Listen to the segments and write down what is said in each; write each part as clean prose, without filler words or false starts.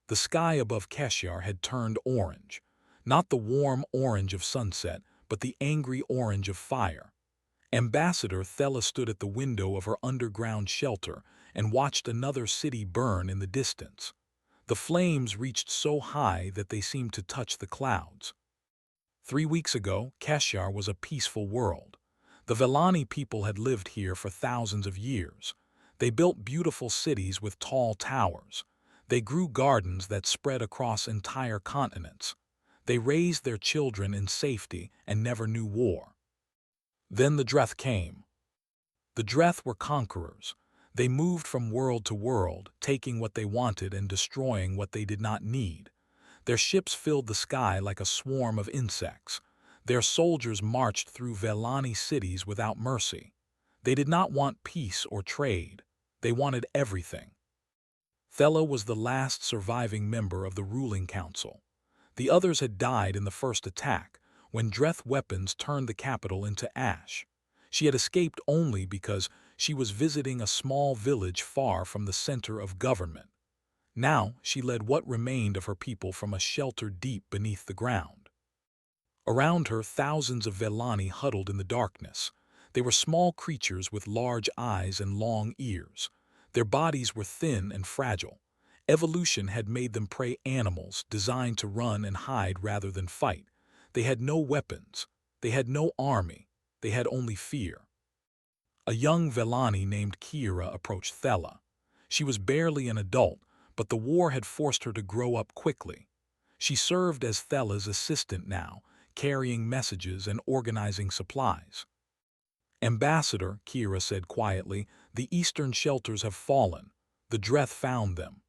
The sky above Keshyar had turned orange, not the warm orange of sunset, but the angry orange of fire. Ambassador Thela stood at the window of her underground shelter and watched another city burn in the distance. The flames reached so high that they seemed to touch the clouds. 3 weeks ago, Keshyar was a peaceful world. The Velani people had lived here for thousands of years. They built beautiful cities with tall towers. They grew gardens that spread across entire continents. They raised their children in safety and never knew war. Then the Dreth came. The Dreth were conquerors. They moved from world to world, taking what they wanted and destroying what they did not need. Their ships filled the sky like a swarm of insects. Their soldiers marched through Velani cities without mercy. They did not want peace or trade. They wanted everything. Thela was the last surviving member of the ruling council. The others had died in the first attack, when Dreth weapons turned the capital into ash. She had escaped only because she was visiting a small village far from the center of government. Now she led what remained of her people from a shelter deep beneath the ground. Around her, thousands of Velani huddled in the darkness. They were small creatures with large eyes and long ears. Their bodies were thin and fragile. Evolution had made them prey animals designed to run and hide rather than fight. They had no weapons. They had no army. They had only fear. A young Velani named Kira approached Thela. She was barely an adult, but the war had forced her to grow up quickly. She served as Thela's assistant now, carrying messages and organizing supplies. Ambassador, Kira said quietly, the eastern shelters have fallen. The Dreth found them.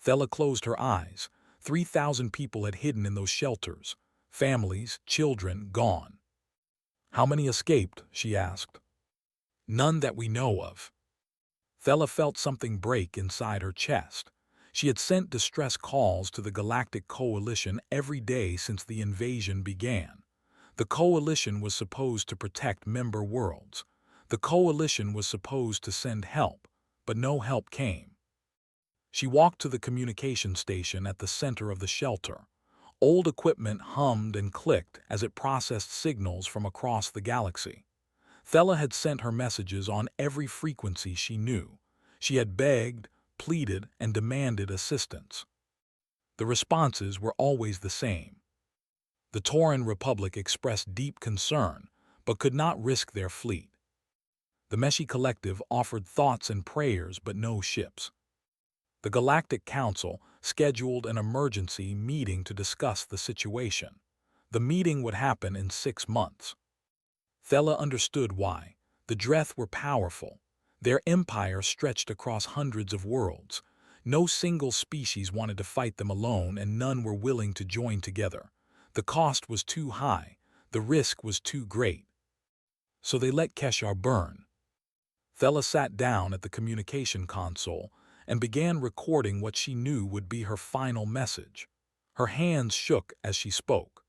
Thela closed her eyes. 3,000 people had hidden in those shelters. Families, children, gone. How many escaped? She asked. None that we know of. Thela felt something break inside her chest. She had sent distress calls to the Galactic Coalition every day since the invasion began. The Coalition was supposed to protect member worlds. The Coalition was supposed to send help, but no help came. She walked to the communication station at the center of the shelter. Old equipment hummed and clicked as it processed signals from across the galaxy. Thela had sent her messages on every frequency she knew. She had begged, pleaded, and demanded assistance. The responses were always the same. The Tauran Republic expressed deep concern, but could not risk their fleet. The Meshi Collective offered thoughts and prayers, but no ships. The Galactic Council scheduled an emergency meeting to discuss the situation. The meeting would happen in 6 months. Thela understood why. The Dreth were powerful. Their empire stretched across hundreds of worlds. No single species wanted to fight them alone, and none were willing to join together. The cost was too high. The risk was too great. So they let Keshyar burn. Thela sat down at the communication console and began recording what she knew would be her final message. Her hands shook as she spoke.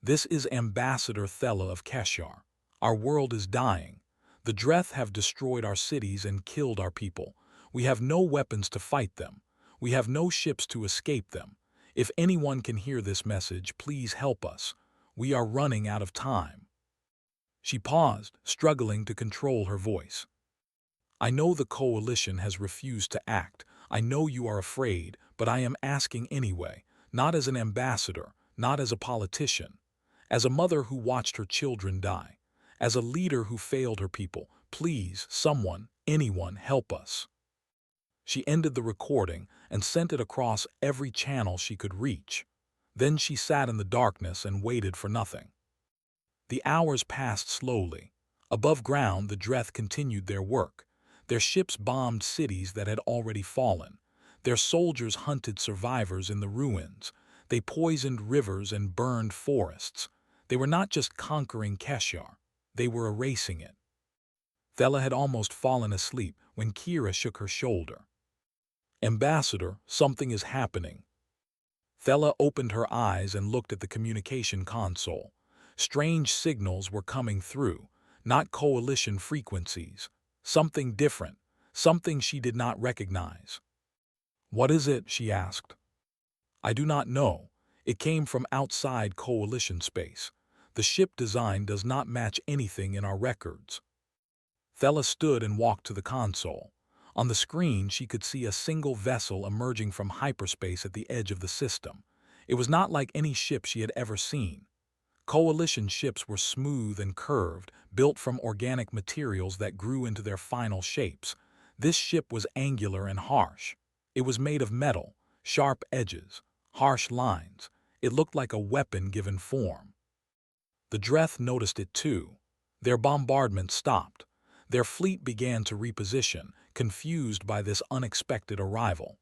This is Ambassador Thela of Keshyar. Our world is dying. The Dreth have destroyed our cities and killed our people. We have no weapons to fight them. We have no ships to escape them. If anyone can hear this message, please help us. We are running out of time. She paused, struggling to control her voice. I know the Coalition has refused to act. I know you are afraid, but I am asking anyway, not as an ambassador, not as a politician, as a mother who watched her children die, as a leader who failed her people. Please, someone, anyone, help us. She ended the recording and sent it across every channel she could reach. Then she sat in the darkness and waited for nothing. The hours passed slowly. Above ground, the Dreth continued their work. Their ships bombed cities that had already fallen. Their soldiers hunted survivors in the ruins. They poisoned rivers and burned forests. They were not just conquering Keshyar, they were erasing it. Thela had almost fallen asleep when Kira shook her shoulder. Ambassador, something is happening. Thela opened her eyes and looked at the communication console. Strange signals were coming through, not Coalition frequencies. Something different, something she did not recognize. "What is it?" she asked. "I do not know. It came from outside Coalition space. The ship design does not match anything in our records." Thella stood and walked to the console. On the screen, she could see a single vessel emerging from hyperspace at the edge of the system. It was not like any ship she had ever seen. Coalition ships were smooth and curved, built from organic materials that grew into their final shapes. This ship was angular and harsh. It was made of metal, sharp edges, harsh lines. It looked like a weapon given form. The Dreth noticed it too. Their bombardment stopped. Their fleet began to reposition, confused by this unexpected arrival.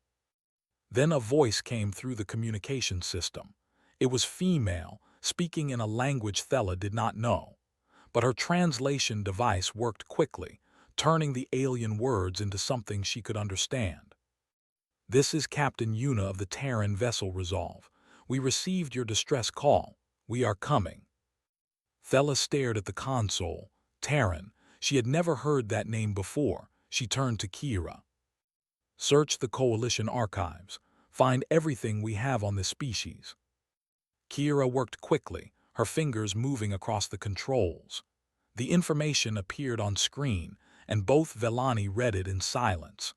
Then a voice came through the communication system. It was female, speaking in a language Thella did not know. But her translation device worked quickly, turning the alien words into something she could understand. "This is Captain Yuna of the Terran vessel Resolve. We received your distress call. We are coming." Thella stared at the console. Terran. She had never heard that name before. She turned to Kira. "Search the Coalition archives. Find everything we have on this species." Kira worked quickly, her fingers moving across the controls. The information appeared on screen, and both Velani read it in silence.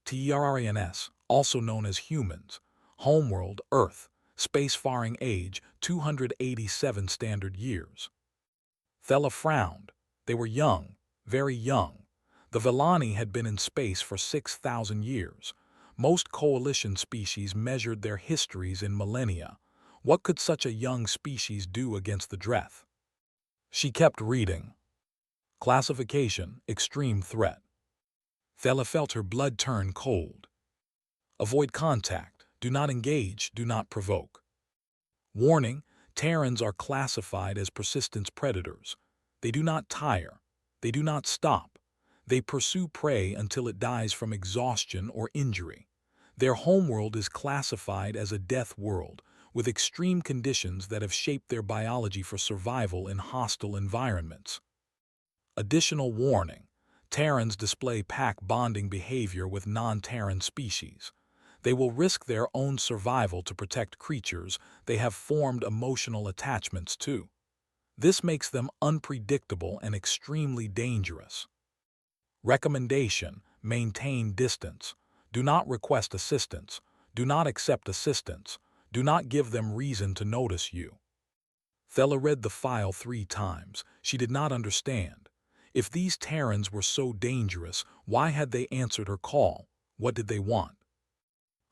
TRNS, also known as humans, homeworld, Earth, spacefaring age, 287 standard years. Thella frowned. They were young, very young. The Velani had been in space for 6,000 years. Most Coalition species measured their histories in millennia. What could such a young species do against the Dreth? She kept reading. Classification, extreme threat. Thella felt her blood turn cold. Avoid contact. Do not engage. Do not provoke. Warning, Terrans are classified as persistence predators. They do not tire. They do not stop. They pursue prey until it dies from exhaustion or injury. Their homeworld is classified as a death world, with extreme conditions that have shaped their biology for survival in hostile environments. Additional warning, Terrans display pack bonding behavior with non-Terran species. They will risk their own survival to protect creatures they have formed emotional attachments to. This makes them unpredictable and extremely dangerous. Recommendation, maintain distance. Do not request assistance. Do not accept assistance. Do not give them reason to notice you. Thella read the file 3 times. She did not understand. If these Terrans were so dangerous, why had they answered her call? What did they want?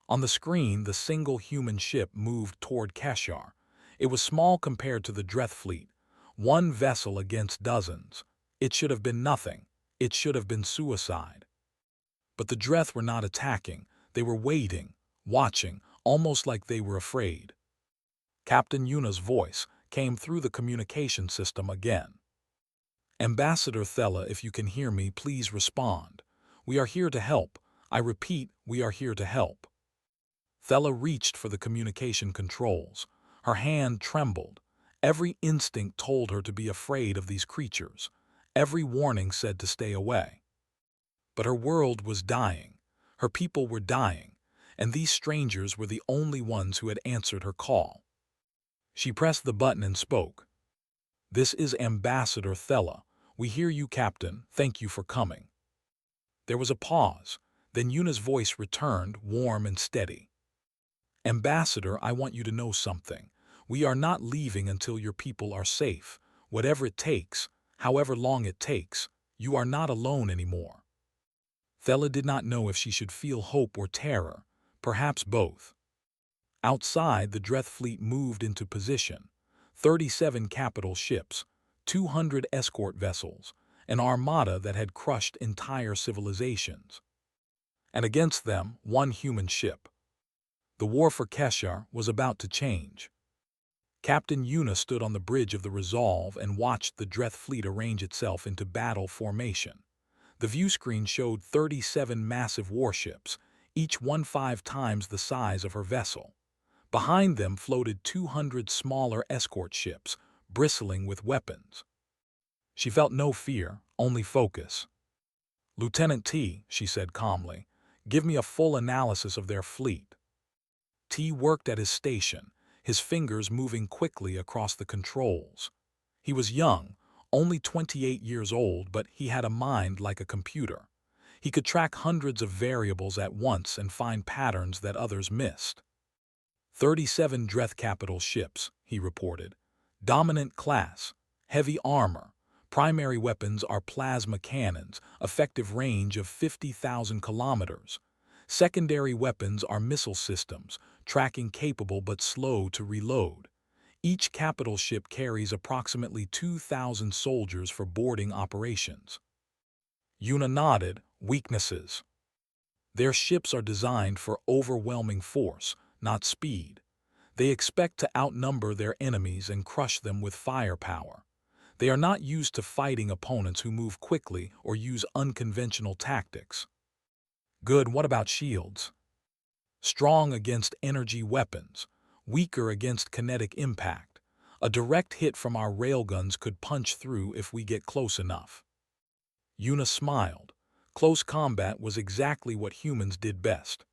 On the screen, the single human ship moved toward Keshar. It was small compared to the Dreth fleet. One vessel against dozens. It should have been nothing. It should have been suicide. But the Dreth were not attacking. They were waiting, watching, almost like they were afraid. Captain Yuna's voice came through the communication system again. "Ambassador Thella, if you can hear me, please respond. We are here to help. I repeat, we are here to help." Thella reached for the communication controls. Her hand trembled. Every instinct told her to be afraid of these creatures. Every warning said to stay away. But her world was dying. Her people were dying. And these strangers were the only ones who had answered her call. She pressed the button and spoke. "This is Ambassador Thella. We hear you, Captain. Thank you for coming." There was a pause. Then Yuna's voice returned, warm and steady. "Ambassador, I want you to know something. We are not leaving until your people are safe. Whatever it takes, however long it takes, you are not alone anymore." Thella did not know if she should feel hope or terror, perhaps both. Outside, the Dreth fleet moved into position. 37 capital ships, 200 escort vessels, an armada that had crushed entire civilizations. And against them, one human ship. The war for Keshar was about to change. Captain Yuna stood on the bridge of the Resolve and watched the Dreth fleet arrange itself into battle formation. The view screen showed 37 massive warships, each 15 times the size of her vessel. Behind them floated 200 smaller escort ships, bristling with weapons. She felt no fear, only focus. "Lieutenant T," she said calmly, Give me a full analysis of their fleet. T worked at his station, his fingers moving quickly across the controls. He was young, only 28 years old, but he had a mind like a computer. He could track hundreds of variables at once and find patterns that others missed. 37 Dreth capital ships, he reported. Dominant class, heavy armor. Primary weapons are plasma cannons, effective range of 50,000 kilometers. Secondary weapons are missile systems, tracking capable but slow to reload. Each capital ship carries approximately 2,000 soldiers for boarding operations. Yuna nodded. Weaknesses. Their ships are designed for overwhelming force, not speed. They expect to outnumber their enemies and crush them with firepower. They are not used to fighting opponents who move quickly or use unconventional tactics. Good, what about shields? Strong against energy weapons, weaker against kinetic impact. A direct hit from our railguns could punch through if we get close enough. Yuna smiled. Close combat was exactly what humans did best.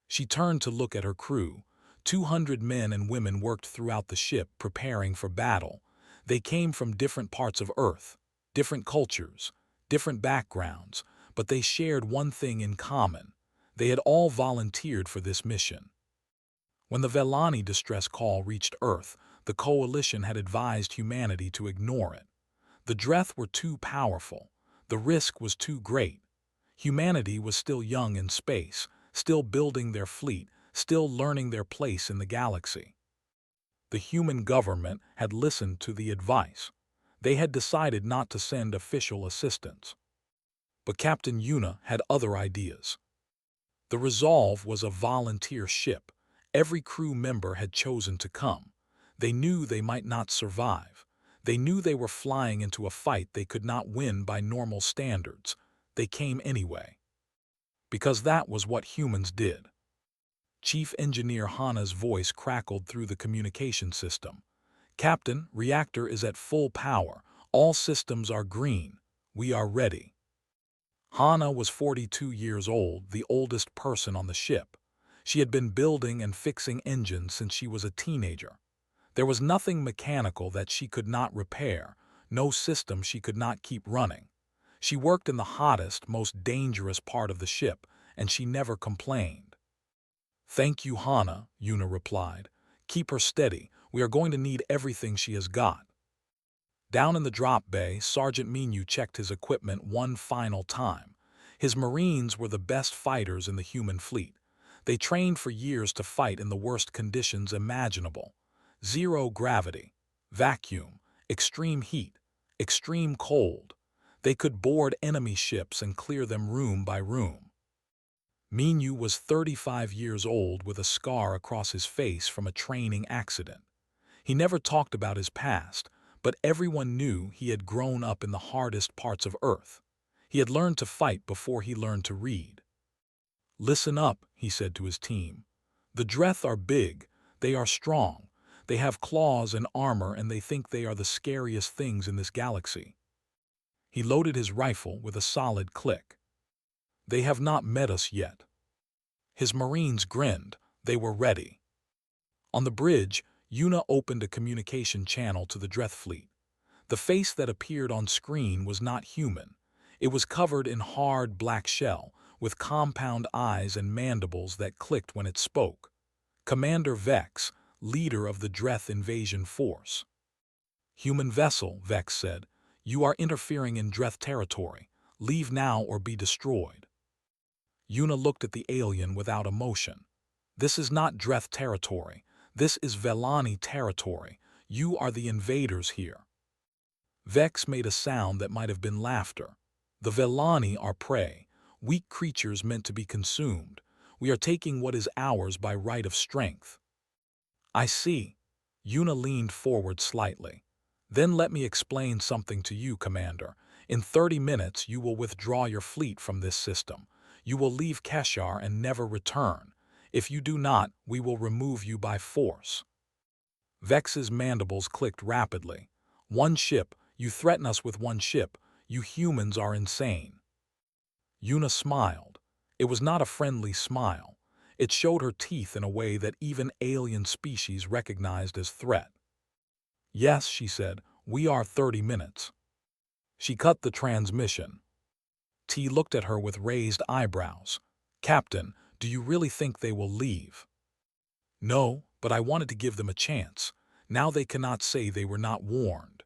She turned to look at her crew. 200 men and women worked throughout the ship preparing for battle. They came from different parts of Earth, different cultures, different backgrounds, but they shared one thing in common. They had all volunteered for this mission. When the Velani distress call reached Earth, the Coalition had advised humanity to ignore it. The Dreth were too powerful. The risk was too great. Humanity was still young in space, still building their fleet, still learning their place in the galaxy. The human government had listened to the advice. They had decided not to send official assistance. But Captain Yuna had other ideas. The Resolve was a volunteer ship. Every crew member had chosen to come. They knew they might not survive. They knew they were flying into a fight they could not win by normal standards. They came anyway. Because that was what humans did. Chief Engineer Hana's voice crackled through the communication system. Captain, reactor is at full power. All systems are green. We are ready. Hana was 42 years old, the oldest person on the ship. She had been building and fixing engines since she was a teenager. There was nothing mechanical that she could not repair, no system she could not keep running. She worked in the hottest, most dangerous part of the ship, and she never complained. Thank you, Hana, Yuna replied. Keep her steady. We are going to need everything she has got. Down in the drop bay, Sergeant Minyu checked his equipment one final time. His Marines were the best fighters in the human fleet. They trained for years to fight in the worst conditions imaginable. Zero gravity, vacuum, extreme heat, extreme cold. They could board enemy ships and clear them room by room. Minyu was 35 years old with a scar across his face from a training accident. He never talked about his past, but everyone knew he had grown up in the hardest parts of Earth. He had learned to fight before he learned to read. Listen up, he said to his team. The Dreth are big, they are strong, they have claws and armor, and they think they are the scariest things in this galaxy. He loaded his rifle with a solid click. They have not met us yet. His Marines grinned. They were ready. On the bridge, Yuna opened a communication channel to the Dreth fleet. The face that appeared on screen was not human. It was covered in hard black shell, with compound eyes and mandibles that clicked when it spoke. Commander Vex, leader of the Dreth invasion force. Human vessel, Vex said. You are interfering in Dreth territory. Leave now or be destroyed. Yuna looked at the alien without emotion. This is not Dreth territory. This is Velani territory. You are the invaders here. Vex made a sound that might have been laughter. The Velani are prey, weak creatures meant to be consumed. We are taking what is ours by right of strength. I see. Yuna leaned forward slightly. Then let me explain something to you, Commander. In 30 minutes you will withdraw your fleet from this system. You will leave Keshar and never return. If you do not, we will remove you by force. Vex's mandibles clicked rapidly. One ship, you threaten us with one ship. You humans are insane. Yuna smiled. It was not a friendly smile. It showed her teeth in a way that even alien species recognized as threat. "Yes," she said, "we are 30 minutes." She cut the transmission. T looked at her with raised eyebrows. "Captain, do you really think they will leave?" "No, but I wanted to give them a chance. Now they cannot say they were not warned."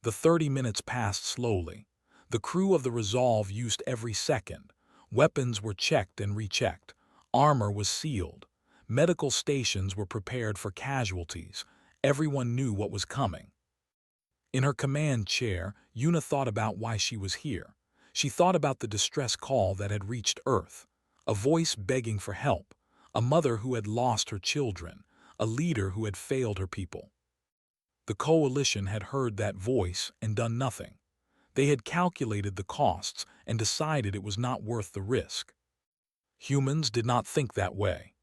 The 30 minutes passed slowly. The crew of the Resolve used every second. Weapons were checked and rechecked. Armor was sealed. Medical stations were prepared for casualties. Everyone knew what was coming. In her command chair, Una thought about why she was here. She thought about the distress call that had reached Earth. A voice begging for help. A mother who had lost her children. A leader who had failed her people. The coalition had heard that voice and done nothing. They had calculated the costs and decided it was not worth the risk. Humans did not think that way.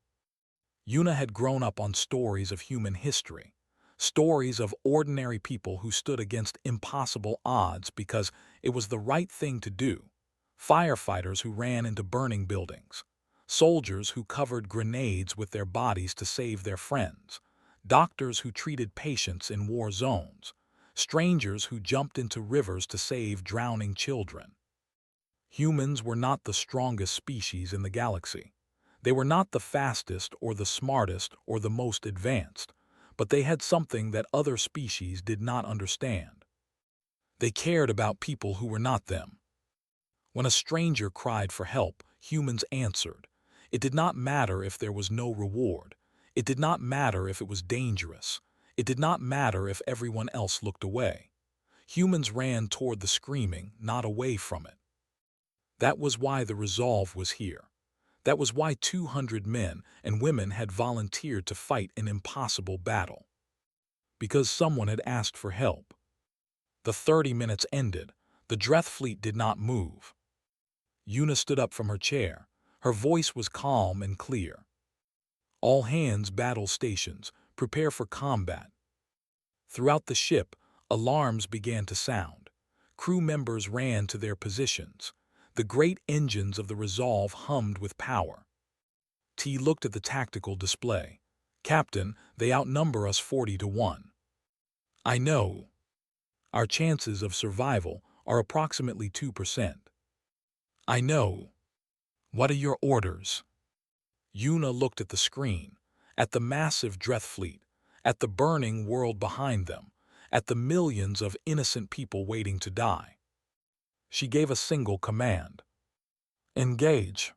Una had grown up on stories of human history. Stories of ordinary people who stood against impossible odds because it was the right thing to do. Firefighters who ran into burning buildings. Soldiers who covered grenades with their bodies to save their friends. Doctors who treated patients in war zones. Strangers who jumped into rivers to save drowning children. Humans were not the strongest species in the galaxy. They were not the fastest or the smartest or the most advanced, but they had something that other species did not understand. They cared about people who were not them. When a stranger cried for help, humans answered. It did not matter if there was no reward. It did not matter if it was dangerous. It did not matter if everyone else looked away. Humans ran toward the screaming, not away from it. That was why the Resolve was here. That was why 200 men and women had volunteered to fight an impossible battle. Because someone had asked for help. The 30 minutes ended. The Dreth fleet did not move. Una stood up from her chair. Her voice was calm and clear. "All hands battle stations, prepare for combat." Throughout the ship, alarms began to sound. Crew members ran to their positions. The great engines of the Resolve hummed with power. T looked at the tactical display. "Captain, they outnumber us 40-1. I know. Our chances of survival are approximately 2%. I know. What are your orders?" Una looked at the screen, at the massive Dreth fleet, at the burning world behind them, at the millions of innocent people waiting to die. She gave a single command. "Engage."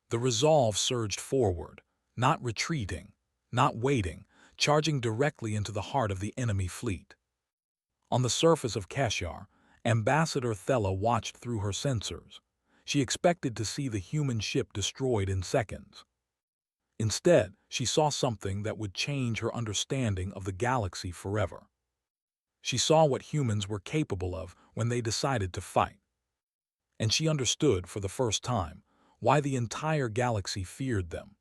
The Resolve surged forward, not retreating, not waiting, charging directly into the heart of the enemy fleet. On the surface of Keshar, Ambassador Thella watched through her sensors. She expected to see the human ship destroyed in seconds. Instead, she saw something that would change her understanding of the galaxy forever. She saw what humans were capable of when they decided to fight. And she understood, for the first time, why the entire galaxy feared them.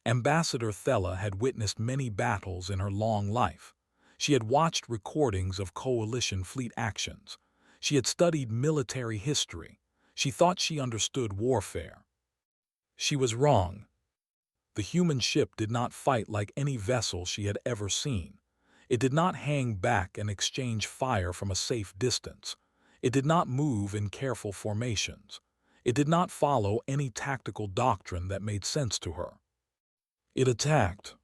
Ambassador Thella had witnessed many battles in her long life. She had watched recordings of coalition fleet actions. She had studied military history. She thought she understood warfare. She was wrong. The human ship did not fight like any vessel she had ever seen. It did not hang back and exchange fire from a safe distance. It did not move in careful formations. It did not follow any tactical doctrine that made sense to her. It attacked.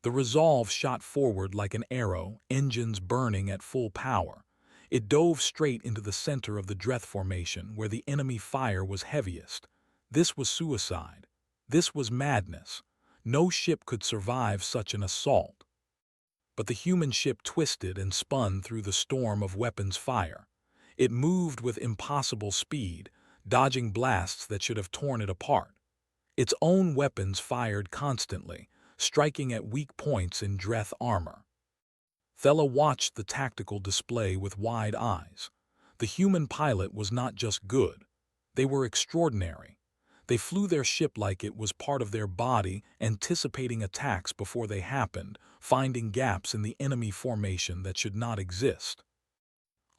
The Resolve shot forward like an arrow, engines burning at full power. It dove straight into the center of the Dreth formation where the enemy fire was heaviest. This was suicide. This was madness. No ship could survive such an assault. But the human ship twisted and spun through the storm of weapons fire. It moved with impossible speed, dodging blasts that should have torn it apart. Its own weapons fired constantly, striking at weak points in Dreth armor. Thella watched the tactical display with wide eyes. The human pilot was not just good. They were extraordinary. They flew their ship like it was part of their body, anticipating attacks before they happened, finding gaps in the enemy formation that should not exist.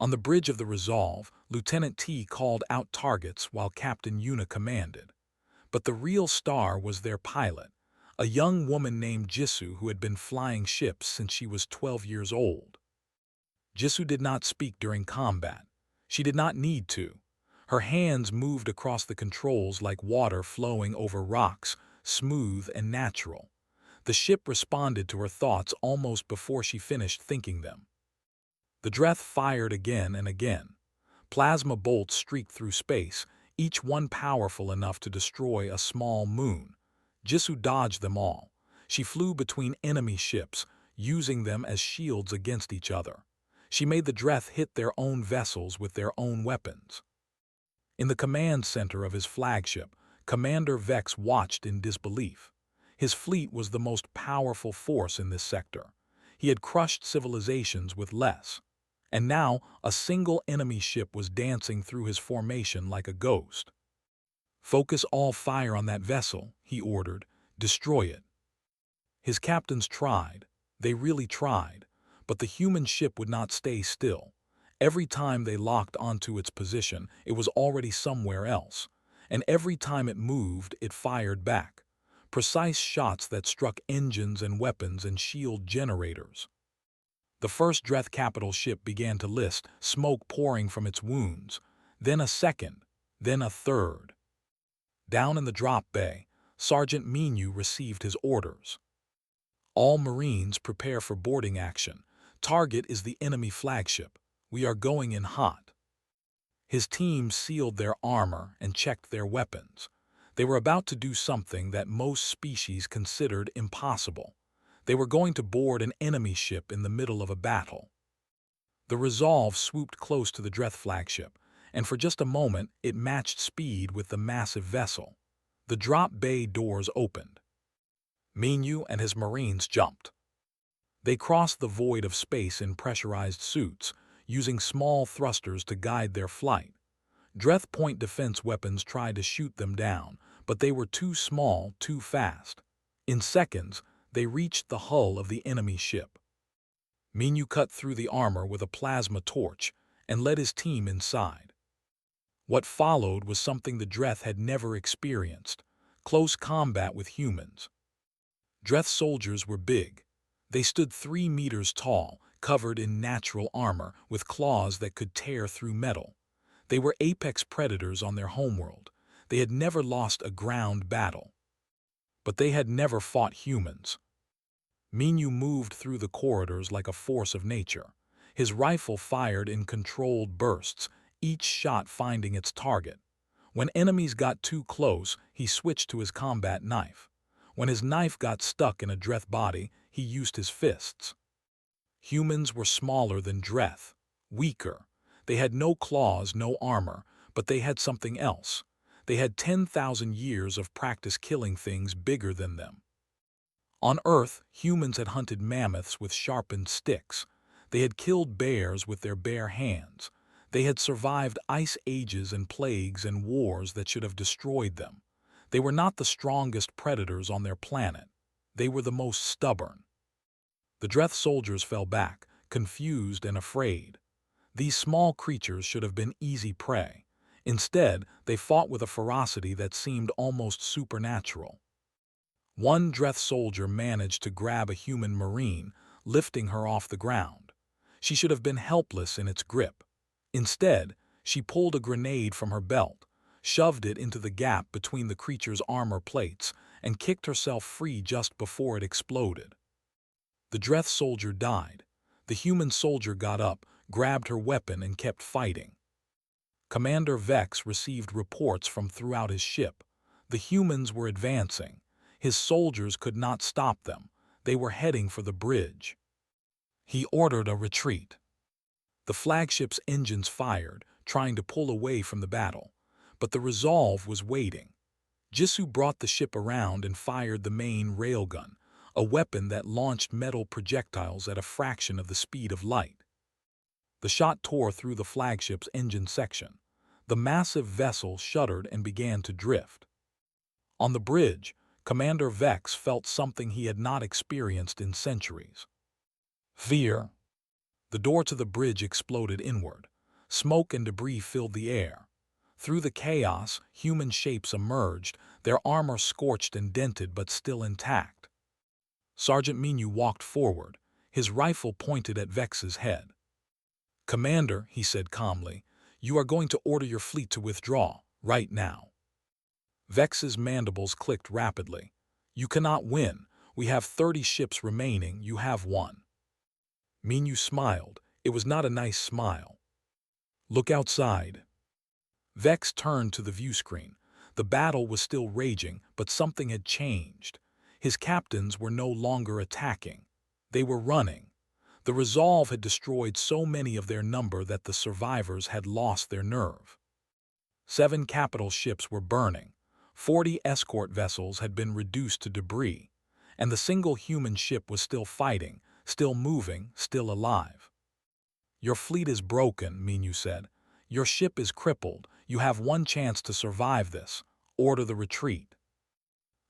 On the bridge of the Resolve, Lieutenant T called out targets while Captain Yuna commanded. But the real star was their pilot, a young woman named Jisoo who had been flying ships since she was 12 years old. Jisoo did not speak during combat. She did not need to. Her hands moved across the controls like water flowing over rocks, smooth and natural. The ship responded to her thoughts almost before she finished thinking them. The Dreth fired again and again. Plasma bolts streaked through space, each one powerful enough to destroy a small moon. Jisoo dodged them all. She flew between enemy ships, using them as shields against each other. She made the Dreth hit their own vessels with their own weapons. In the command center of his flagship, Commander Vex watched in disbelief. His fleet was the most powerful force in this sector. He had crushed civilizations with less. And now a single enemy ship was dancing through his formation like a ghost. "Focus all fire on that vessel," he ordered. "Destroy it." His captains tried. They really tried. But the human ship would not stay still. Every time they locked onto its position, it was already somewhere else. And every time it moved, it fired back. Precise shots that struck engines and weapons and shield generators. The first Dreth capital ship began to list, smoke pouring from its wounds. Then a second. Then a third. Down in the drop bay, Sergeant Minyu received his orders. "All Marines prepare for boarding action. Target is the enemy flagship. We are going in hot." His team sealed their armor and checked their weapons. They were about to do something that most species considered impossible. They were going to board an enemy ship in the middle of a battle. The Resolve swooped close to the Dreth flagship, and for just a moment it matched speed with the massive vessel. The drop bay doors opened. Minyu and his Marines jumped. They crossed the void of space in pressurized suits, using small thrusters to guide their flight. Dreth point defense weapons tried to shoot them down, but they were too small, too fast. In seconds, they reached the hull of the enemy ship. Minyu cut through the armor with a plasma torch and led his team inside. What followed was something the Dreth had never experienced: close combat with humans. Dreth soldiers were big. They stood 3 meters tall, covered in natural armor, with claws that could tear through metal. They were apex predators on their homeworld. They had never lost a ground battle. But they had never fought humans. Minyu moved through the corridors like a force of nature. His rifle fired in controlled bursts, each shot finding its target. When enemies got too close, he switched to his combat knife. When his knife got stuck in a Dreth body, he used his fists. Humans were smaller than Dreth, weaker. They had no claws, no armor, but they had something else. They had 10,000 years of practice killing things bigger than them. On Earth, humans had hunted mammoths with sharpened sticks. They had killed bears with their bare hands. They had survived ice ages and plagues and wars that should have destroyed them. They were not the strongest predators on their planet. They were the most stubborn. The Dreth soldiers fell back, confused and afraid. These small creatures should have been easy prey. Instead, they fought with a ferocity that seemed almost supernatural. One Dreth soldier managed to grab a human Marine, lifting her off the ground. She should have been helpless in its grip. Instead, she pulled a grenade from her belt, shoved it into the gap between the creature's armor plates, and kicked herself free just before it exploded. The Dreth soldier died. The human soldier got up, grabbed her weapon, and kept fighting. Commander Vex received reports from throughout his ship. The humans were advancing. His soldiers could not stop them. They were heading for the bridge. He ordered a retreat. The flagship's engines fired, trying to pull away from the battle. But the Resolve was waiting. Jisoo brought the ship around and fired the main railgun, a weapon that launched metal projectiles at a fraction of the speed of light. The shot tore through the flagship's engine section. The massive vessel shuddered and began to drift. On the bridge, Commander Vex felt something he had not experienced in centuries. Fear. The door to the bridge exploded inward. Smoke and debris filled the air. Through the chaos, human shapes emerged, their armor scorched and dented but still intact. Sergeant Minu walked forward, his rifle pointed at Vex's head. "Commander," he said calmly, "you are going to order your fleet to withdraw, right now." Vex's mandibles clicked rapidly. "You cannot win. We have 30 ships remaining, you have one." Minu smiled. It was not a nice smile. "Look outside." Vex turned to the view screen. The battle was still raging, but something had changed. His captains were no longer attacking. They were running. The resolve had destroyed so many of their number that the survivors had lost their nerve. 7 capital ships were burning. 40 escort vessels had been reduced to debris, and the single human ship was still fighting, still moving, still alive. "Your fleet is broken," Minu said. "Your ship is crippled. You have one chance to survive this. Order the retreat."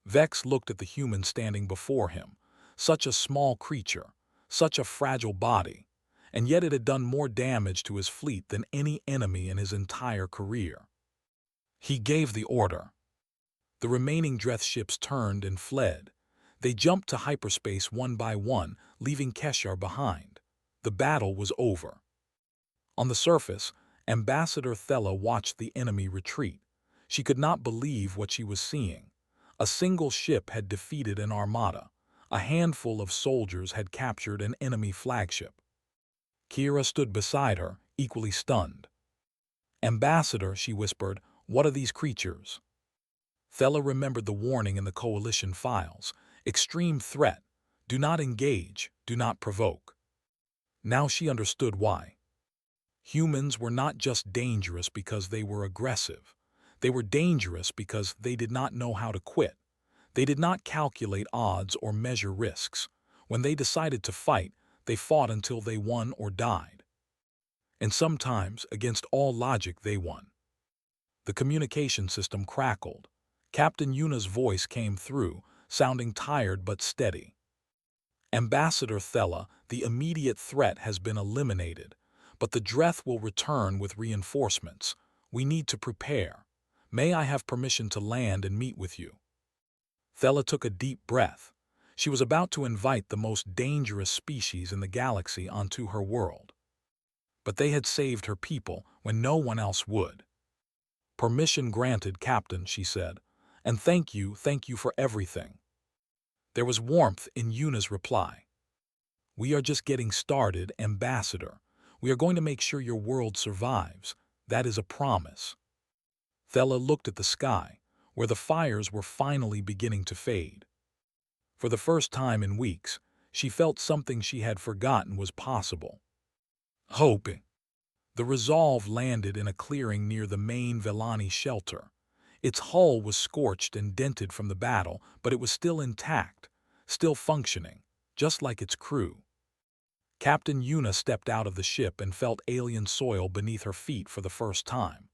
Vex looked at the human standing before him. Such a small creature, such a fragile body, and yet it had done more damage to his fleet than any enemy in his entire career. He gave the order. The remaining Dreth ships turned and fled. They jumped to hyperspace one by one, leaving Keshar behind. The battle was over. On the surface, Ambassador Thella watched the enemy retreat. She could not believe what she was seeing. A single ship had defeated an armada. A handful of soldiers had captured an enemy flagship. Kira stood beside her, equally stunned. "Ambassador," she whispered, "what are these creatures?" Thella remembered the warning in the Coalition files. Extreme threat. Do not engage. Do not provoke. Now she understood why. Humans were not just dangerous because they were aggressive. They were dangerous because they did not know how to quit. They did not calculate odds or measure risks. When they decided to fight, they fought until they won or died. And sometimes, against all logic, they won. The communication system crackled. Captain Yuna's voice came through, sounding tired but steady. "Ambassador Thella, the immediate threat has been eliminated, but the Dreth will return with reinforcements. We need to prepare. May I have permission to land and meet with you?" Thella took a deep breath. She was about to invite the most dangerous species in the galaxy onto her world. But they had saved her people when no one else would. "Permission granted, Captain," she said. "And thank you for everything." There was warmth in Yuna's reply. "We are just getting started, Ambassador. We are going to make sure your world survives. That is a promise." Thella looked at the sky, where the fires were finally beginning to fade. For the first time in weeks, she felt something she had forgotten was possible. Hope. The Resolve landed in a clearing near the main Vellani shelter. Its hull was scorched and dented from the battle, but it was still intact, still functioning, just like its crew. Captain Yuna stepped out of the ship and felt alien soil beneath her feet for the first time.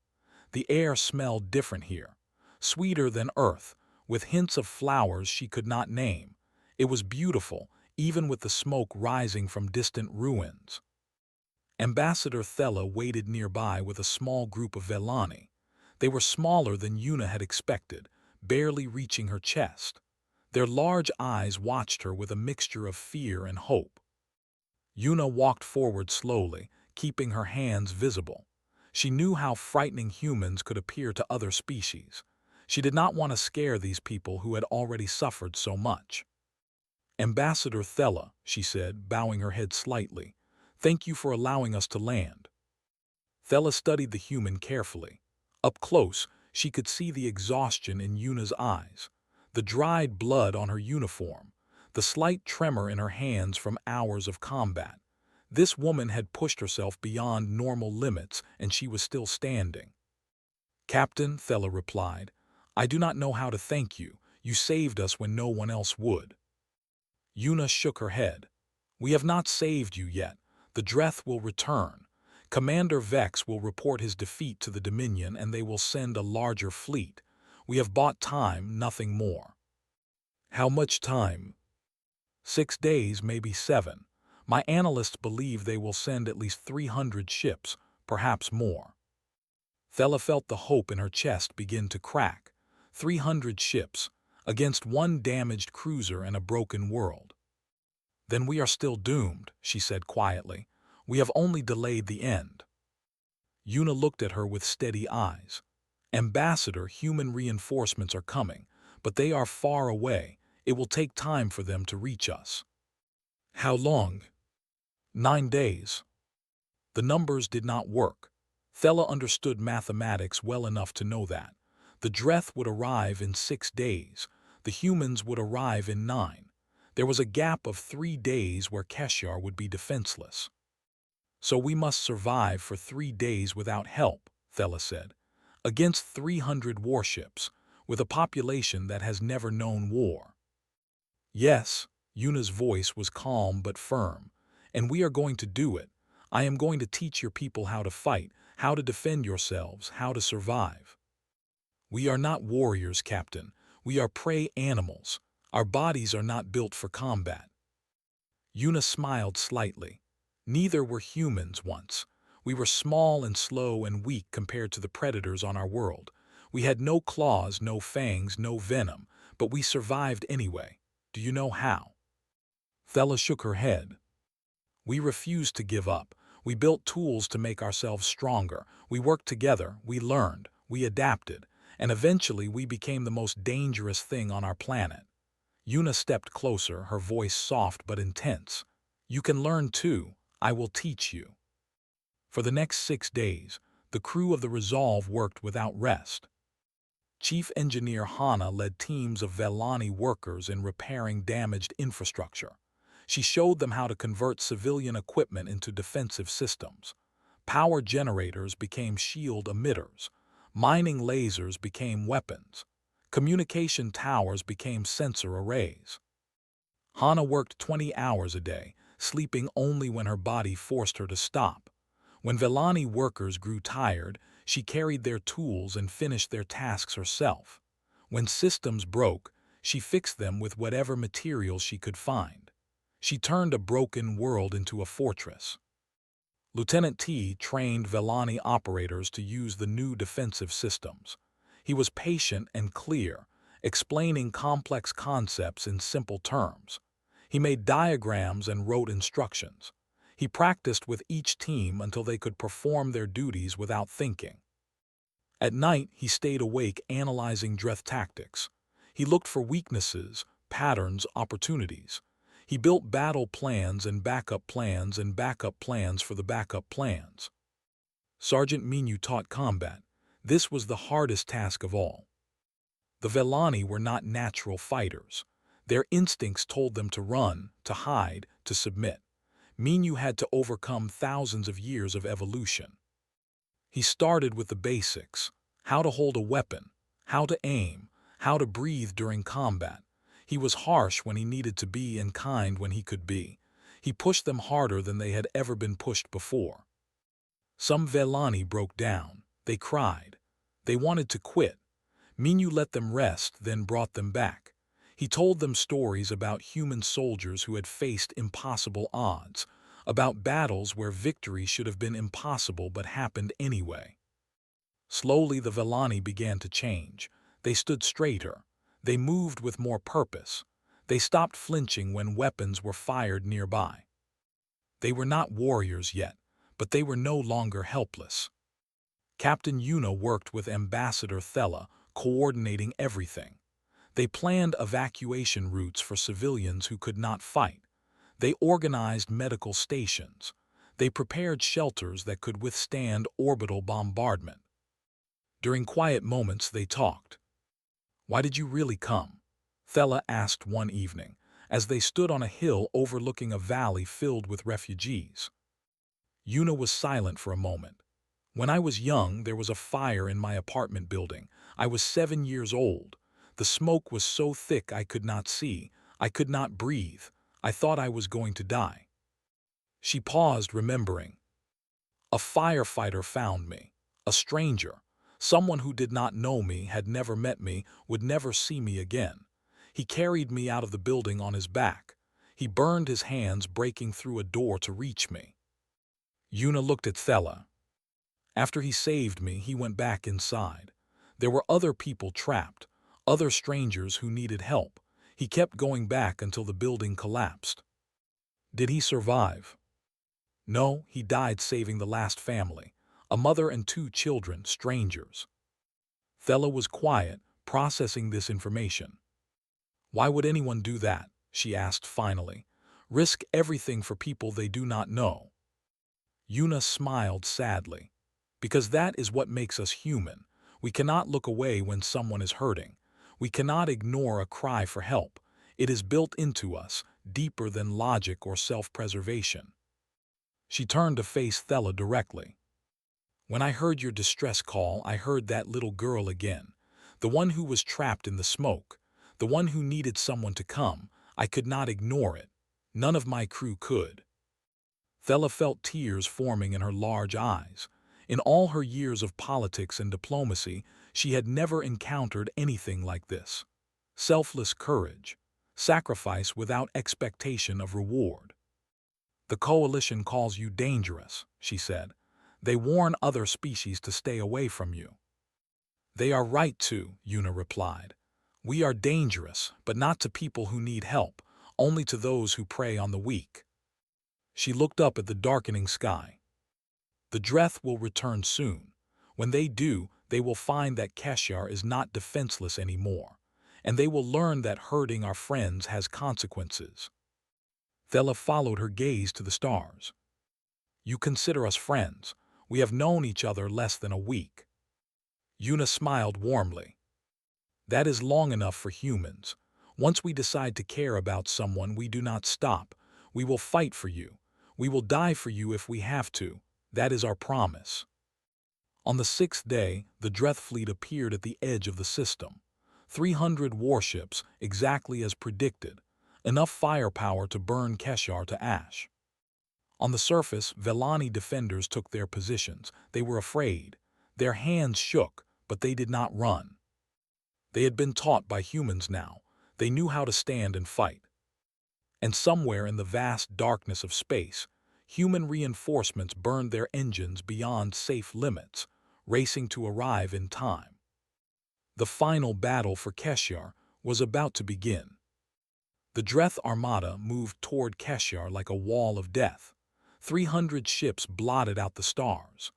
The air smelled different here, sweeter than Earth, with hints of flowers she could not name. It was beautiful, even with the smoke rising from distant ruins. Ambassador Thella waited nearby with a small group of Vellani. They were smaller than Yuna had expected, barely reaching her chest. Their large eyes watched her with a mixture of fear and hope. Yuna walked forward slowly, keeping her hands visible. She knew how frightening humans could appear to other species. She did not want to scare these people who had already suffered so much. "Ambassador Thella," she said, bowing her head slightly, "thank you for allowing us to land." Thella studied the human carefully. Up close, she could see the exhaustion in Yuna's eyes, the dried blood on her uniform, the slight tremor in her hands from hours of combat. This woman had pushed herself beyond normal limits, and she was still standing. "Captain," Thella replied, "I do not know how to thank you. You saved us when no one else would." Yuna shook her head. "We have not saved you yet. The Dreth will return. Commander Vex will report his defeat to the Dominion and they will send a larger fleet. We have bought time, nothing more." "How much time?" 6 days, maybe 7. My analysts believe they will send at least 300 ships, perhaps more. Thela felt the hope in her chest begin to crack. 300 ships, against one damaged cruiser and a broken world. Then we are still doomed, she said quietly. We have only delayed the end. Yuna looked at her with steady eyes. Ambassador, human reinforcements are coming, but they are far away. It will take time for them to reach us. How long? 9 days. The numbers did not work. Thela understood mathematics well enough to know that. The Dreth would arrive in 6 days. The humans would arrive in 9. There was a gap of 3 days where Keshyar would be defenseless. So we must survive for 3 days without help, Thela said, against 300 warships, with a population that has never known war. Yes, Yuna's voice was calm but firm, and we are going to do it. I am going to teach your people how to fight, how to defend yourselves, how to survive. We are not warriors, Captain. We are prey animals. Our bodies are not built for combat. Yuna smiled slightly. Neither were humans once. We were small and slow and weak compared to the predators on our world. We had no claws, no fangs, no venom, but we survived anyway. Do you know how? Thela shook her head. We refused to give up. We built tools to make ourselves stronger. We worked together, we learned, we adapted, and eventually we became the most dangerous thing on our planet. Yuna stepped closer, her voice soft but intense. You can learn too. I will teach you. For the next 6 days, the crew of the Resolve worked without rest. Chief Engineer Hana led teams of Velani workers in repairing damaged infrastructure. She showed them how to convert civilian equipment into defensive systems. Power generators became shield emitters. Mining lasers became weapons. Communication towers became sensor arrays. Hana worked 20 hours a day, sleeping only when her body forced her to stop. When Velani workers grew tired, she carried their tools and finished their tasks herself. When systems broke, she fixed them with whatever materials she could find. She turned a broken world into a fortress. Lieutenant T trained Velani operators to use the new defensive systems. He was patient and clear, explaining complex concepts in simple terms. He made diagrams and wrote instructions. He practiced with each team until they could perform their duties without thinking. At night, he stayed awake analyzing Dreth tactics. He looked for weaknesses, patterns, opportunities. He built battle plans and backup plans and backup plans for the backup plans. Sergeant Minyu taught combat. This was the hardest task of all. The Velani were not natural fighters. Their instincts told them to run, to hide, to submit. Minyu had to overcome thousands of years of evolution. He started with the basics: how to hold a weapon, how to aim, how to breathe during combat. He was harsh when he needed to be and kind when he could be. He pushed them harder than they had ever been pushed before. Some Velani broke down. They cried. They wanted to quit. Minyu let them rest, then brought them back. He told them stories about human soldiers who had faced impossible odds, about battles where victory should have been impossible but happened anyway. Slowly the Velani began to change. They stood straighter. They moved with more purpose. They stopped flinching when weapons were fired nearby. They were not warriors yet, but they were no longer helpless. Captain Yuna worked with Ambassador Thela, coordinating everything. They planned evacuation routes for civilians who could not fight. They organized medical stations. They prepared shelters that could withstand orbital bombardment. During quiet moments, they talked. "Why did you really come?" Thela asked one evening, as they stood on a hill overlooking a valley filled with refugees. Yuna was silent for a moment. "When I was young, there was a fire in my apartment building. I was 7 years old. The smoke was so thick I could not see. I could not breathe. I thought I was going to die." She paused, remembering. "A firefighter found me. A stranger. Someone who did not know me, had never met me, would never see me again. He carried me out of the building on his back. He burned his hands breaking through a door to reach me." Yuna looked at Thela. After he saved me, he went back inside. There were other people trapped, other strangers who needed help. He kept going back until the building collapsed. Did he survive? No, he died saving the last family, a mother and 2 children, strangers. Thella was quiet, processing this information. Why would anyone do that? She asked finally. Risk everything for people they do not know. Yuna smiled sadly. Because that is what makes us human. We cannot look away when someone is hurting. We cannot ignore a cry for help. It is built into us, deeper than logic or self-preservation. She turned to face Thella directly. When I heard your distress call, I heard that little girl again. The one who was trapped in the smoke. The one who needed someone to come. I could not ignore it. None of my crew could. Thella felt tears forming in her large eyes. In all her years of politics and diplomacy, she had never encountered anything like this. Selfless courage. Sacrifice without expectation of reward. The coalition calls you dangerous, she said. They warn other species to stay away from you. They are right to, Yuna replied. We are dangerous, but not to people who need help, only to those who prey on the weak. She looked up at the darkening sky. The Dreth will return soon. When they do, they will find that Keshar is not defenseless anymore, and they will learn that hurting our friends has consequences. Thella followed her gaze to the stars. You consider us friends. We have known each other less than a week. Yuna smiled warmly. That is long enough for humans. Once we decide to care about someone, we do not stop. We will fight for you. We will die for you if we have to. That is our promise. On the 6th day, the Dreth fleet appeared at the edge of the system. 300 warships, exactly as predicted. Enough firepower to burn Keshar to ash. On the surface, Velani defenders took their positions. They were afraid. Their hands shook, but they did not run. They had been taught by humans now. They knew how to stand and fight. And somewhere in the vast darkness of space, human reinforcements burned their engines beyond safe limits, racing to arrive in time. The final battle for Keshar was about to begin. The Dreth armada moved toward Keshar like a wall of death. 300 ships blotted out the stars.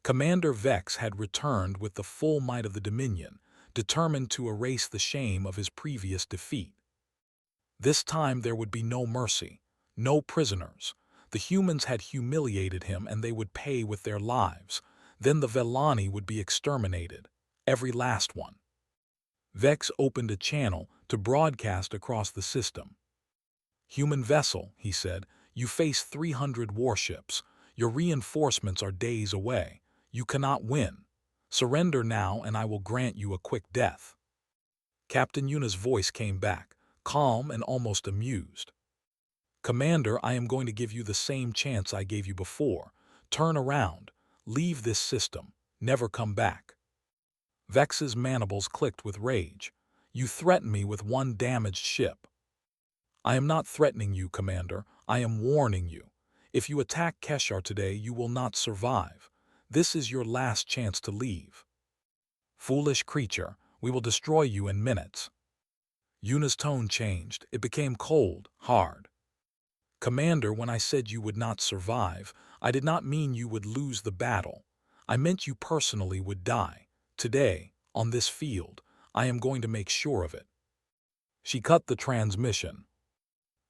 Commander Vex had returned with the full might of the Dominion, determined to erase the shame of his previous defeat. This time there would be no mercy, no prisoners. The humans had humiliated him and they would pay with their lives. Then the Velani would be exterminated, every last one. Vex opened a channel to broadcast across the system. Human vessel, he said, you face 300 warships. Your reinforcements are days away. You cannot win. Surrender now and I will grant you a quick death. Captain Yuna's voice came back, calm and almost amused. Commander, I am going to give you the same chance I gave you before. Turn around. Leave this system. Never come back. Vex's mandibles clicked with rage. You threaten me with one damaged ship. I am not threatening you, Commander. I am warning you. If you attack Keshar today, you will not survive. This is your last chance to leave. Foolish creature, we will destroy you in minutes. Yuna's tone changed. It became cold, hard. Commander, when I said you would not survive, I did not mean you would lose the battle. I meant you personally would die. Today, on this field, I am going to make sure of it. She cut the transmission.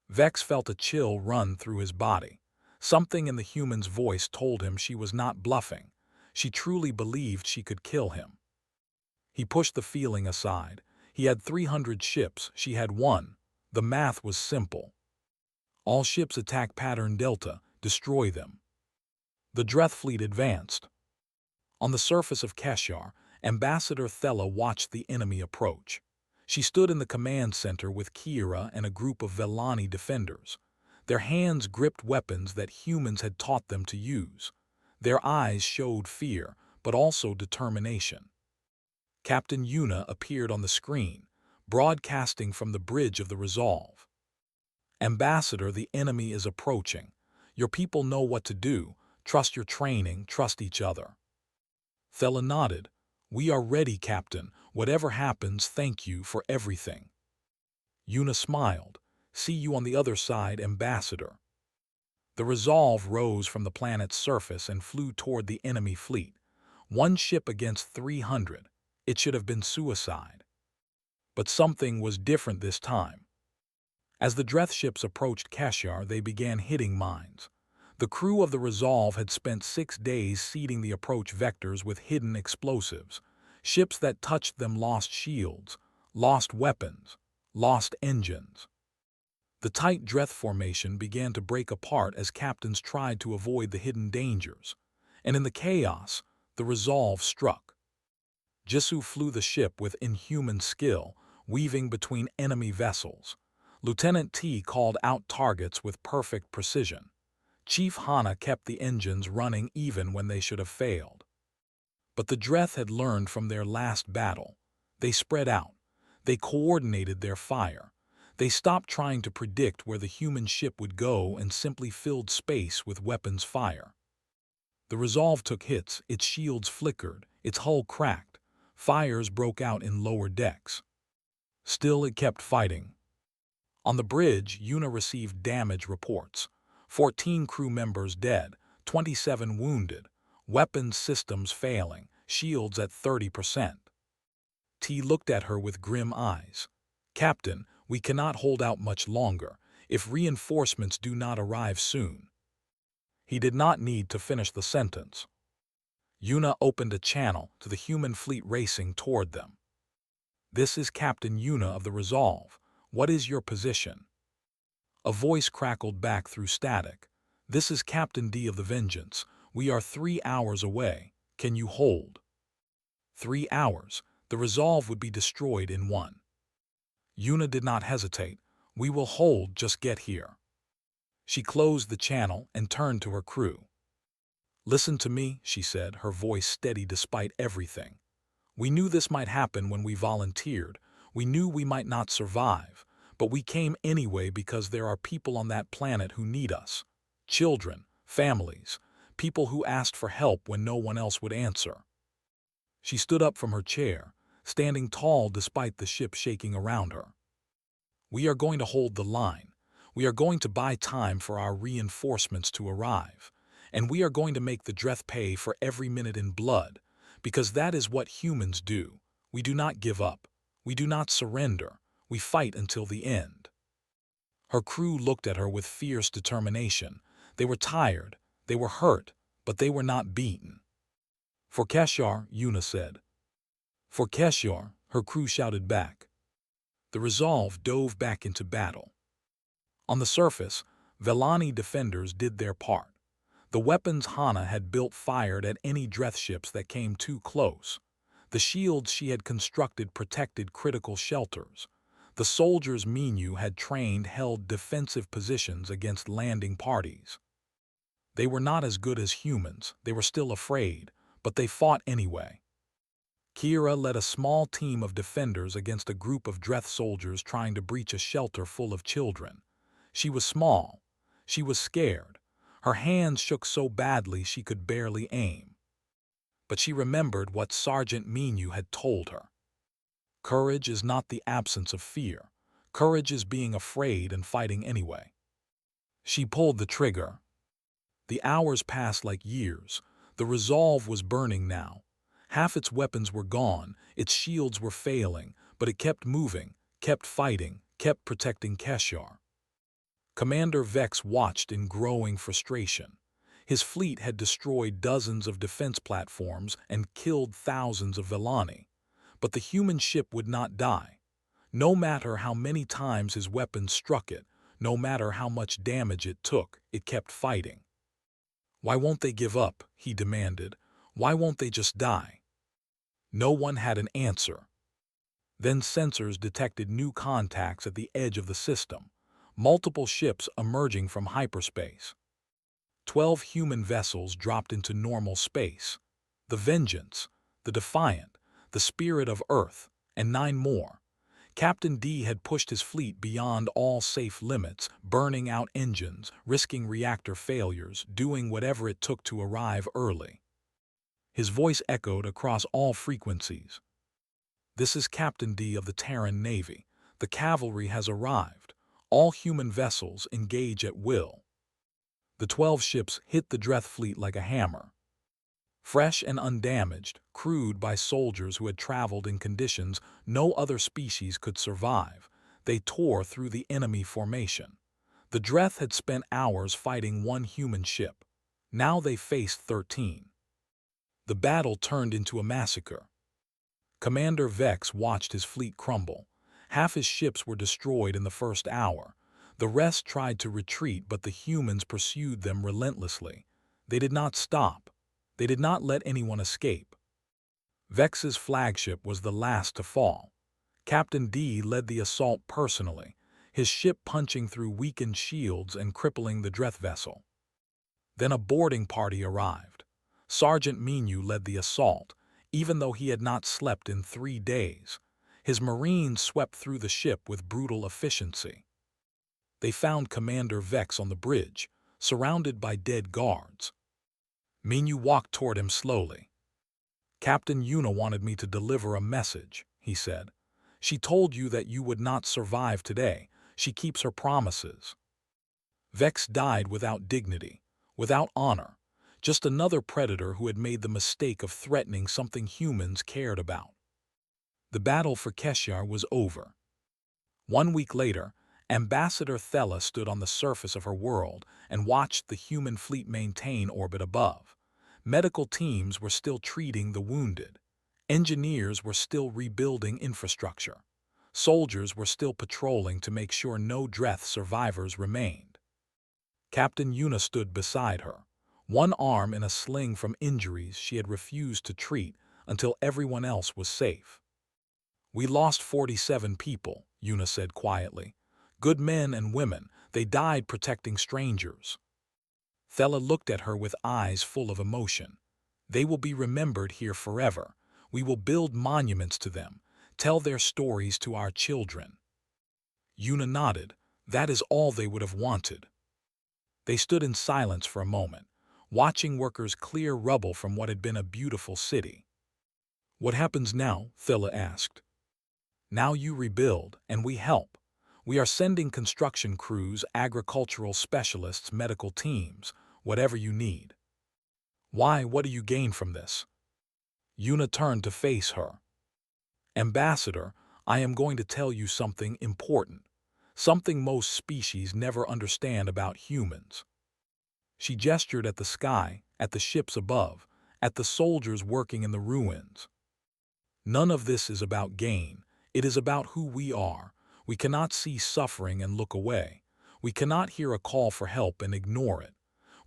Vex felt a chill run through his body. Something in the human's voice told him she was not bluffing. She truly believed she could kill him. He pushed the feeling aside. He had 300 ships, she had 1. The math was simple. All ships attack pattern Delta, destroy them. The Dreth fleet advanced. On the surface of Keshar, Ambassador Thella watched the enemy approach. She stood in the command center with Kira and a group of Velani defenders. Their hands gripped weapons that humans had taught them to use. Their eyes showed fear, but also determination. Captain Yuna appeared on the screen, broadcasting from the bridge of the Resolve. Ambassador, the enemy is approaching. Your people know what to do. Trust your training, trust each other. Thela nodded. "We are ready, Captain. Whatever happens, thank you for everything." Yuna smiled. "See you on the other side, Ambassador." The Resolve rose from the planet's surface and flew toward the enemy fleet. One ship against 300. It should have been suicide. But something was different this time. As the Dreth ships approached Keshar, they began hitting mines. The crew of the Resolve had spent 6 days seeding the approach vectors with hidden explosives. Ships that touched them lost shields, lost weapons, lost engines. The tight Dreth formation began to break apart as captains tried to avoid the hidden dangers. And in the chaos, the Resolve struck. Jisoo flew the ship with inhuman skill, weaving between enemy vessels. Lieutenant T called out targets with perfect precision. Chief Hana kept the engines running even when they should have failed. But the Dreth had learned from their last battle. They spread out. They coordinated their fire. They stopped trying to predict where the human ship would go and simply filled space with weapons fire. The Resolve took hits, its shields flickered, its hull cracked. Fires broke out in lower decks. Still it kept fighting. On the bridge, Yuna received damage reports. 14 crew members dead, 27 wounded, weapons systems failing, shields at 30%. T looked at her with grim eyes. "Captain, we cannot hold out much longer, if reinforcements do not arrive soon." He did not need to finish the sentence. Yuna opened a channel to the human fleet racing toward them. "This is Captain Yuna of the Resolve. What is your position?" A voice crackled back through static. "This is Captain D of the Vengeance. We are 3 hours away. Can you hold?" 3 hours. The Resolve would be destroyed in 1. Yuna did not hesitate. "We will hold, just get here." She closed the channel and turned to her crew. "Listen to me," she said, her voice steady despite everything. "We knew this might happen when we volunteered. We knew we might not survive. But we came anyway because there are people on that planet who need us. Children, families, people who asked for help when no one else would answer." She stood up from her chair, standing tall despite the ship shaking around her. "We are going to hold the line. We are going to buy time for our reinforcements to arrive. And we are going to make the Dreth pay for every minute in blood, because that is what humans do. We do not give up. We do not surrender. We fight until the end." Her crew looked at her with fierce determination. They were tired, they were hurt, but they were not beaten. "For Keshar," Yuna said. "For Keshar," her crew shouted back. The Resolve dove back into battle. On the surface, Velani defenders did their part. The weapons Hana had built fired at any Dreth ships that came too close. The shields she had constructed protected critical shelters. The soldiers Minyu had trained held defensive positions against landing parties. They were not as good as humans, they were still afraid, but they fought anyway. Kira led a small team of defenders against a group of Dreth soldiers trying to breach a shelter full of children. She was small. She was scared. Her hands shook so badly she could barely aim. But she remembered what Sergeant Minyu had told her. Courage is not the absence of fear. Courage is being afraid and fighting anyway. She pulled the trigger. The hours passed like years. The Resolve was burning now. Half its weapons were gone, its shields were failing, but it kept moving, kept fighting, kept protecting Keshar. Commander Vex watched in growing frustration. His fleet had destroyed dozens of defense platforms and killed thousands of Velani. But the human ship would not die. No matter how many times his weapons struck it, no matter how much damage it took, it kept fighting. "Why won't they give up?" he demanded. "Why won't they just die?" No one had an answer. Then sensors detected new contacts at the edge of the system, multiple ships emerging from hyperspace. 12 human vessels dropped into normal space. The Vengeance, the Defiant, the Spirit of Earth, and 9 more. Captain D had pushed his fleet beyond all safe limits, burning out engines, risking reactor failures, doing whatever it took to arrive early. His voice echoed across all frequencies. "This is Captain D of the Terran Navy. The cavalry has arrived. All human vessels engage at will." The 12 ships hit the Dreth fleet like a hammer. Fresh and undamaged, crewed by soldiers who had traveled in conditions no other species could survive, they tore through the enemy formation. The Dreth had spent hours fighting one human ship. Now they faced 13. The battle turned into a massacre. Commander Vex watched his fleet crumble. Half his ships were destroyed in the first hour. The rest tried to retreat, but the humans pursued them relentlessly. They did not stop. They did not let anyone escape. Vex's flagship was the last to fall. Captain D led the assault personally, his ship punching through weakened shields and crippling the Dreth vessel. Then a boarding party arrived. Sergeant Minu led the assault, even though he had not slept in 3 days. His Marines swept through the ship with brutal efficiency. They found Commander Vex on the bridge, surrounded by dead guards. Minu walked toward him slowly. "Captain Yuna wanted me to deliver a message," he said. "She told you that you would not survive today. She keeps her promises." Vex died without dignity, without honor, just another predator who had made the mistake of threatening something humans cared about. The battle for Keshyar was over. 1 week later, Ambassador Thella stood on the surface of her world and watched the human fleet maintain orbit above. Medical teams were still treating the wounded. Engineers were still rebuilding infrastructure. Soldiers were still patrolling to make sure no Dreth survivors remained. Captain Yuna stood beside her, one arm in a sling from injuries she had refused to treat until everyone else was safe. "We lost 47 people," Yuna said quietly. "Good men and women. They died protecting strangers." Thella looked at her with eyes full of emotion. "They will be remembered here forever. We will build monuments to them, tell their stories to our children." Yuna nodded. That is all they would have wanted. They stood in silence for a moment, watching workers clear rubble from what had been a beautiful city. "What happens now?" Thella asked. "Now you rebuild, and we help. We are sending construction crews, agricultural specialists, medical teams, whatever you need." "Why, what do you gain from this?" Yuna turned to face her. "Ambassador, I am going to tell you something important, something most species never understand about humans." She gestured at the sky, at the ships above, at the soldiers working in the ruins. "None of this is about gain. It is about who we are. We cannot see suffering and look away. We cannot hear a call for help and ignore it.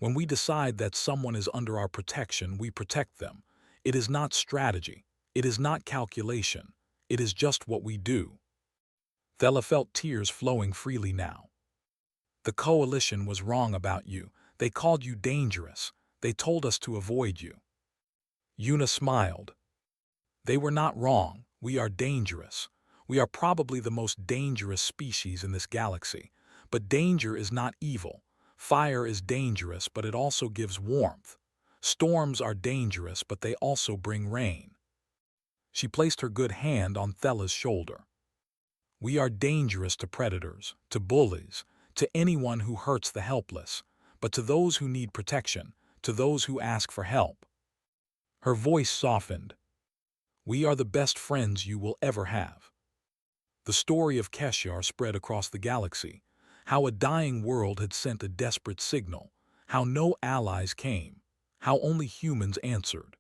When we decide that someone is under our protection, we protect them. It is not strategy. It is not calculation. It is just what we do." Thella felt tears flowing freely now. "The coalition was wrong about you. They called you dangerous. They told us to avoid you." Yuna smiled. "They were not wrong. We are dangerous. We are probably the most dangerous species in this galaxy. But danger is not evil. Fire is dangerous, but it also gives warmth. Storms are dangerous, but they also bring rain." She placed her good hand on Thella's shoulder. "We are dangerous to predators, to bullies, to anyone who hurts the helpless, but to those who need protection, to those who ask for help." Her voice softened. "We are the best friends you will ever have." The story of Keshyar spread across the galaxy, how a dying world had sent a desperate signal, how no allies came, how only humans answered.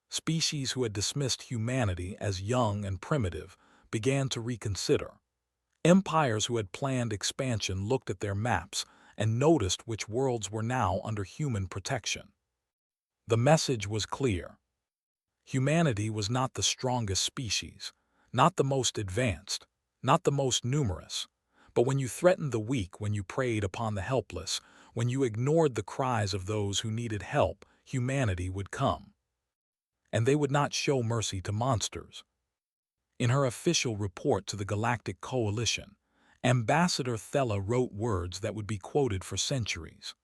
Species who had dismissed humanity as young and primitive began to reconsider. Empires who had planned expansion looked at their maps and noticed which worlds were now under human protection. The message was clear. Humanity was not the strongest species, not the most advanced, not the most numerous. But when you threatened the weak, when you preyed upon the helpless, when you ignored the cries of those who needed help, humanity would come. And they would not show mercy to monsters. In her official report to the Galactic Coalition, Ambassador Thella wrote words that would be quoted for centuries.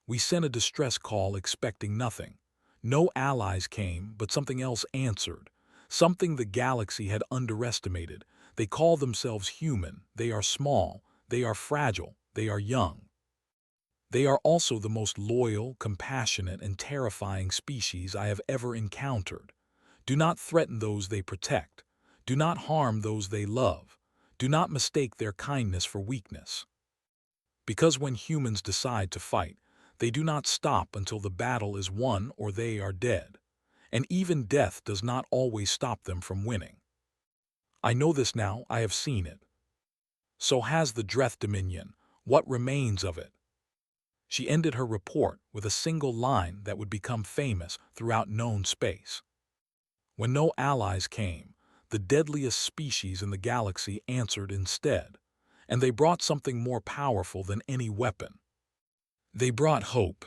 "We sent a distress call expecting nothing, No allies came, but something else answered. Something the galaxy had underestimated. They call themselves human. They are small. They are fragile. They are young. They are also the most loyal, compassionate, and terrifying species I have ever encountered. Do not threaten those they protect. Do not harm those they love. Do not mistake their kindness for weakness. Because when humans decide to fight, they do not stop until the battle is won or they are dead. And even death does not always stop them from winning. I know this now, I have seen it. So has the Dreth Dominion. What remains of it? She ended her report with a single line that would become famous throughout known space. When no allies came, the deadliest species in the galaxy answered instead, and they brought something more powerful than any weapon. They brought hope.